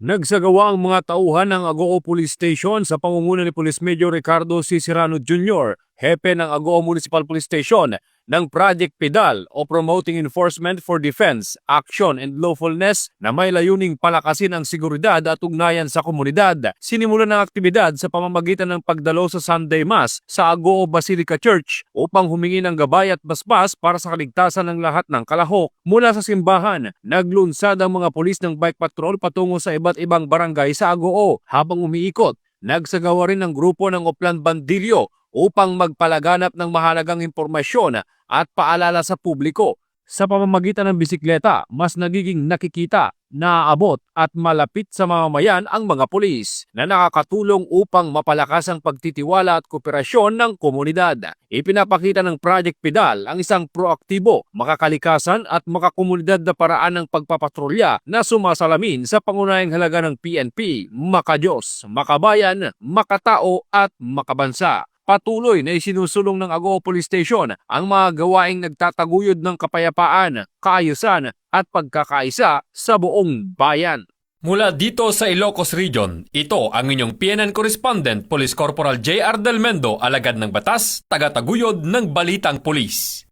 Nagsagawa ang mga tauhan ng Agoo Police Station sa pangunguna ni Police Major Ricardo C. Serrano Jr., hepe ng Agoo Municipal Police Station, ng Project PIDAL o Promoting Enforcement for Defense, Action and Lawfulness na may layuning palakasin ang seguridad at ugnayan sa komunidad. Sinimulan ng aktibidad sa pamamagitan ng pagdalo sa Sunday Mass sa Agoo Basilica Church upang humingi ng gabay at basbas para sa kaligtasan ng lahat ng kalahok. Mula sa simbahan, naglunsad ang mga pulis ng bike patrol patungo sa iba't ibang barangay sa Agoo. Habang umiikot, nagsagawa rin ng grupo ng Oplan Bandilyo upang magpalaganap ng mahalagang impormasyon at paalala sa publiko. Sa pamamagitan ng bisikleta, mas nagiging nakikita, naaabot at malapit sa mamamayan ang mga pulis na nakakatulong upang mapalakas ang pagtitiwala at kooperasyon ng komunidad. Ipinapakita ng Project PIDAL ang isang proaktibo, makakalikasan at makakomunidad na paraan ng pagpapatrolya na sumasalamin sa pangunahing halaga ng PNP, makadiyos, makabayan, makatao at makabansa. Patuloy na isinusulong ng Agoo Police Station ang mga gawaing nagtataguyod ng kapayapaan, kaayusan at pagkakaisa sa buong bayan. Mula dito sa Ilocos Region, ito ang inyong PNN Correspondent, Police Corporal J.R. Del Mendo, alagad ng batas, tagataguyod ng Balitang Pulis.